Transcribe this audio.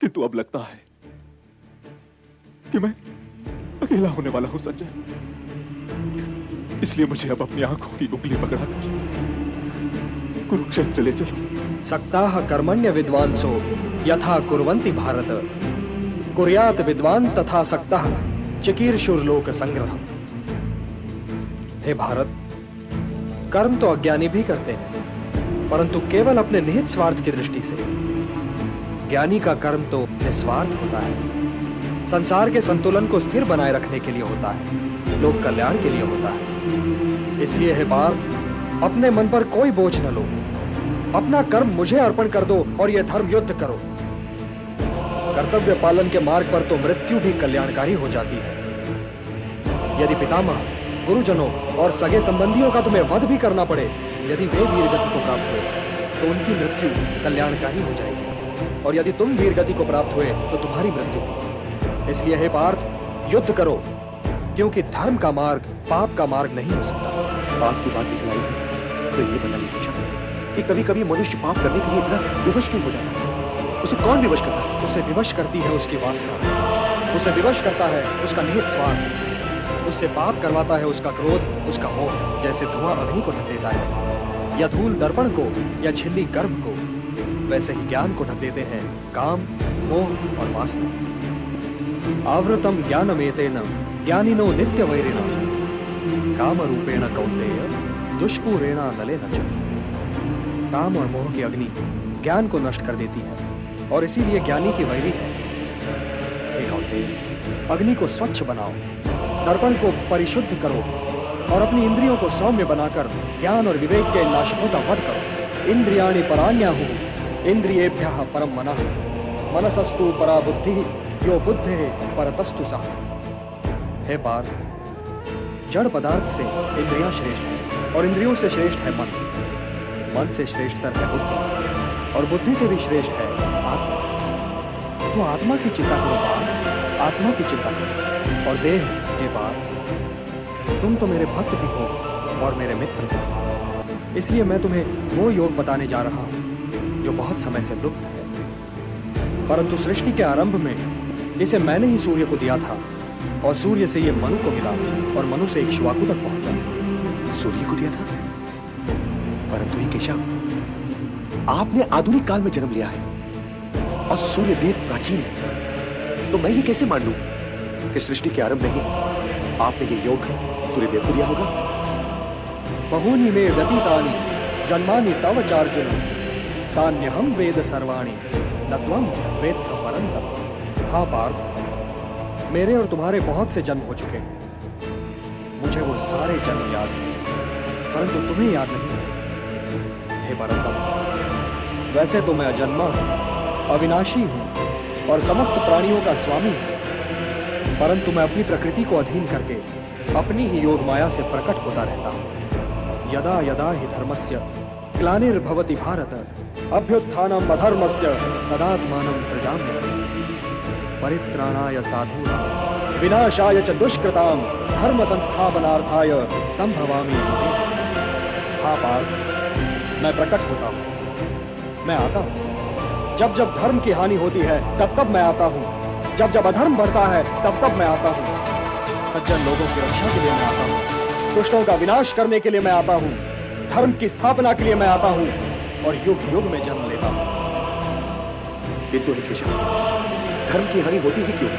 किंतु अब लगता है कि मैं अकेला होने वाला हूं संजय। इसलिए मुझे अब अपनी आंखों की उंगली पकड़ाकर कुरुक्षेत्र ले चलो। सक्ताः कर्मण्य विद्वांसो यथा कुर्वन्ति भारत, कुर्यात विद्वान तथा सक्ताः चिकीर्षुर्लोक संग्रह। हे भारत, कर्म तो अज्ञानी भी करते हैं, परंतु केवल अपने निहित स्वार्थ की दृष्टि से। ज्ञानी का कर्म तो निस्वार्थ होता है, संसार के संतुलन को स्थिर बनाए रखने के लिए होता है, लोक कल्याण के लिए होता है। इसलिए हे पार्थ, अपने मन पर कोई बोझ न लो, अपना कर्म मुझे अर्पण कर दो और यह धर्म युद्ध करो। कर्तव्य पालन के मार्ग पर तो मृत्यु भी कल्याणकारी हो जाती है। यदि पितामह, गुरुजनों और सगे संबंधियों का तुम्हें वध भी करना पड़े, यदि वे वीर गति को प्राप्त हुए तो उनकी मृत्यु कल्याणकारी हो जाएगी, और यदि तुम वीर गति को प्राप्त हुए तो तुम्हारी मृत्यु भी। इसलिए हे पार्थ, युद्ध करो, क्योंकि धर्म का मार्ग पाप का मार्ग नहीं हो सकता। पाप की बात निकलाई है तो ये बताइए कृष्ण कि कभी कभी मनुष्य पाप करने के लिए इतना विवश क्यों हो जाता है? उसे कौन विवश करता है? उसे विवश करती है उसकी वासना, उसे विवश करता है उसका निहित स्वार्थ, उससे पाप करवाता है उसका क्रोध, उसका मोह। जैसे धुआं अग्नि को ढक देता है, या धूल दर्पण को, या झिल्ली गर्भ को, वैसे ही ज्ञान को ढक देते हैं काम, मोह और वासना। आवृतम ज्ञानमेतेन ज्ञानिनो नित्य वैरिणा, काम रूपेण कौन्तेय दुष्पूरेण नलेन च। काम और मोह की अग्नि ज्ञान को नष्ट कर देती है, और इसीलिए ज्ञानी की वैरी है। हे कौन्तेय, अग्नि को स्वच्छ बनाओ, दर्पण को परिशुद्ध करो, और अपनी इंद्रियों को सौम्य बनाकर ज्ञान और विवेक के नाशकों का वध करो। इंद्रियाणि पराण्याहुः इंद्रियेभ्यः परम मनः, मनसस्तु परा बुद्धिः यो बुद्धेः परतस्तु सः। हे पार्थ, जड़ पदार्थ से इंद्रियां श्रेष्ठ है, और इंद्रियों से श्रेष्ठ है मन, मन से श्रेष्ठतर है बुद्धि, और बुद्धि से भी श्रेष्ठ है आत्मा। तो आत्मा की चिंता करो पार्थ, आत्मा की चिंता करो। और देह, हे पार्थ, तुम तो मेरे भक्त भी हो और मेरे मित्र भी। इसलिए मैं तुम्हें वो योग बताने जा रहा हूं जो बहुत समय से लुप्त है, परंतु सृष्टि के आरंभ में इसे मैंने ही सूर्य को दिया था, और सूर्य से ये मनु को मिला, और मनु से इक्ष्वाकु तक पहुंचा। सूर्य को दिया था? परंतु ये केशव, आपने आधुनिक काल में जन्म लिया है और सूर्य देव प्राचीन है, तो मैं ये कैसे मान लूं कि सृष्टि के आरंभ में ही आपने ये योग सूर्य देव को दिया होगा? बहूनि मे व्यतीतानि जन्मानि तव चार्जुन, तान्यहं वेद सर्वाणि न त्वं वेत्थ परन्तप। हाँ पार्थ, मेरे और तुम्हारे बहुत से जन्म हो चुके हैं, मुझे वो सारे जन्म याद हैं, परंतु तुम्हें याद नहीं है। हे परंतप, वैसे तो मैं अजन्मा हूं, अविनाशी हूं और समस्त प्राणियों का स्वामी हूं, परंतु मैं अपनी प्रकृति को अधीन करके अपनी ही योग माया से प्रकट होता रहता हूं। यदा यदा हि धर्मस्य ग्लानिर्भवति भारत, अभ्युत्थानम् अधर्मस्य तदात्मानं सृजाम्यहम्। परित्राणाय साधूनां विनाशाय च दुष्कृतां धर्म संस्थापनार्थाय संभवामि युगे। हाँ पार्थ, मैं प्रकट होता हूं, मैं आता हूं। जब जब धर्म की हानि होती है तब तब मैं आता हूं, जब जब अधर्म बढ़ता है तब तब मैं आता हूं। सज्जन लोगों की रक्षा के लिए मैं आता हूं, दुष्टों का विनाश करने के लिए मैं आता हूं, धर्म की स्थापना के लिए मैं आता हूं, और युग युग में जन्म लेता हूं। किंतु केशव, धर्म की हानि होती ही क्यों?